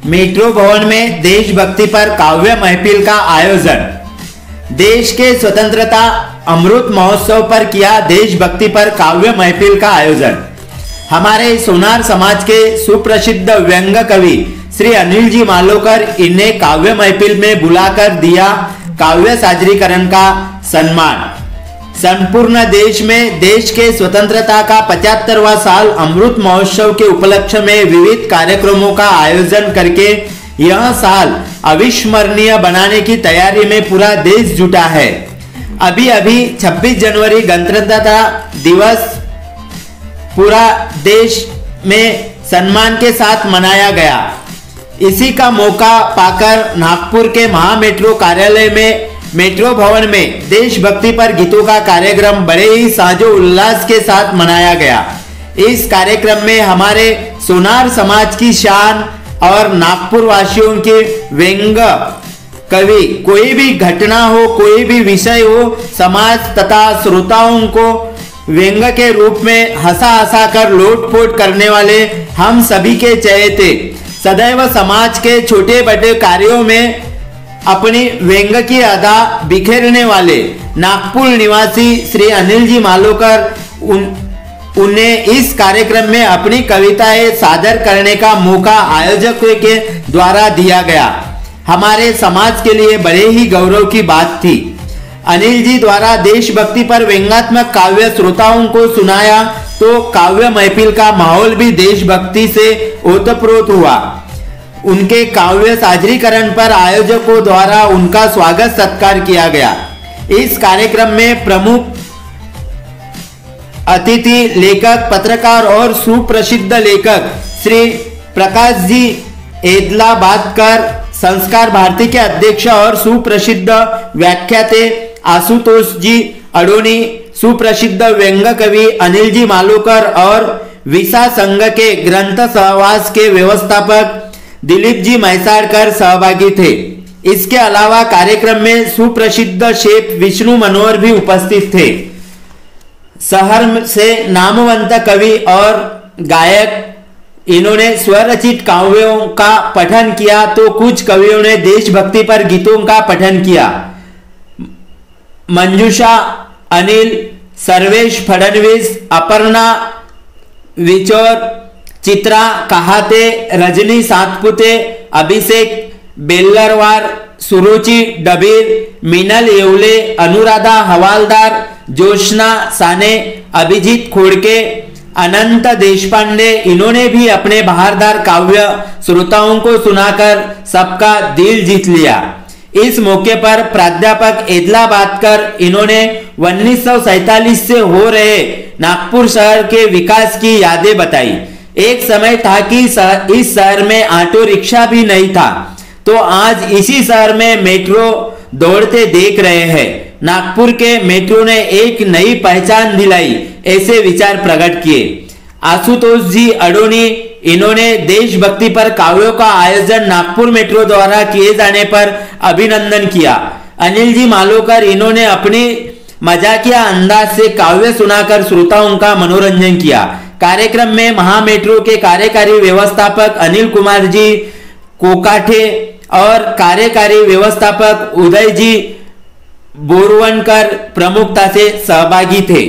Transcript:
Metro भवन में देशभक्ति पर काव्य महफिल का आयोजन। देश के स्वतंत्रता अमृत महोत्सव पर किया देशभक्ति पर काव्य महफिल का आयोजन। हमारे सोनार समाज के सुप्रसिद्ध व्यंग्य कवि श्री अनिल जी मालोकर इन्हें काव्य महफिल में बुलाकर दिया काव्य सादरीकरण का सम्मान। संपूर्ण देश में देश के स्वतंत्रता का 75वां साल अमृत महोत्सव के उपलक्ष्य में विविध कार्यक्रमों का आयोजन करके यह साल अविस्मरणीय बनाने की तैयारी में पूरा देश जुटा है। अभी अभी 26 जनवरी गणतंत्रता दिवस पूरा देश में सम्मान के साथ मनाया गया। इसी का मौका पाकर नागपुर के महा मेट्रो कार्यालय में मेट्रो भवन में देशभक्ति पर गीतों का कार्यक्रम बड़े ही साजो उल्लास के साथ मनाया गया। इस कार्यक्रम में हमारे सोनार समाज की शान और नागपुर वासियों के व्यंग्य कवि कोई भी घटना हो, कोई भी विषय हो, समाज तथा श्रोताओं को व्यंग्य के रूप में हंसा हंसा कर लोटपोट करने वाले हम सभी के चहेते सदैव समाज के छोटे बड़े कार्यों में अपनी व्यंग्य की अदा बिखेरने वाले नागपुर निवासी श्री अनिल जी मालोकर उन्हें इस कार्यक्रम में अपनी कविताएं सादर करने का मौका आयोजकों के द्वारा दिया गया। हमारे समाज के लिए बड़े ही गौरव की बात थी। अनिल जी द्वारा देशभक्ति पर व्यंग्यात्मक काव्य श्रोताओं को सुनाया तो काव्य महफिल का माहौल भी देशभक्ति से ओतप्रोत हुआ। उनके काव्य सादरीकरण पर आयोजकों द्वारा उनका स्वागत सत्कार किया गया। इस कार्यक्रम में प्रमुख अतिथि लेखक, पत्रकार और सुप्रसिद्ध लेखक श्री प्रकाश जी एदलाबादकर, संस्कार भारती के अध्यक्ष और सुप्रसिद्ध व्याख्याते आशुतोष जी अडोनी, सुप्रसिद्ध व्यंग्य कवि अनिल जी मालोकर और विसा संघ के ग्रंथ सहवास के व्यवस्थापक दिलीप जी मैसाड़कर सहभागी थे। इसके अलावा कार्यक्रम में सुप्रसिद्ध शेफ विष्णु मनोहर भी उपस्थित थे। शहर से नामवंत कवि और गायक इन्होंने स्वरचित काव्यों का पठन किया तो कुछ कवियों ने देशभक्ति पर गीतों का पठन किया। मंजूषा, अनिल, सर्वेश फडणवीस, अपर्णा विचोर, चित्रा कहाते, रजनी सातपुते, अभिषेक बेल्लरवार, सुरुचि डबीर, मीनल येवले, अनुराधा हवालदार, जोशना साने, अभिजीत खोड़के, अनंत देशपांडे इन्होंने भी अपने बहारदार काव्य श्रोताओं को सुनाकर सबका दिल जीत लिया। इस मौके पर प्राध्यापक एदलाबादकर इन्होंने 1947 से हो रहे नागपुर शहर के विकास की यादें बताई। एक समय था कि इस शहर में ऑटो रिक्शा भी नहीं था, तो आज इसी शहर में मेट्रो दौड़ते देख रहे हैं। नागपुर के मेट्रो ने एक नई पहचान दिलाई, ऐसे विचार प्रकट किए। आशुतोष जी अडोनी इन्होंने देशभक्ति पर काव्यों का आयोजन नागपुर मेट्रो द्वारा किए जाने पर अभिनंदन किया। अनिल जी मालोकर इन्होंने अपनी मजाकिया अंदाज से काव्य सुनाकर श्रोताओं का मनोरंजन किया। कार्यक्रम में महा मेट्रो के कार्यकारी व्यवस्थापक अनिल कुमार जी कोकाठे और कार्यकारी व्यवस्थापक उदय जी बोरवनकर प्रमुखता से सहभागी थे।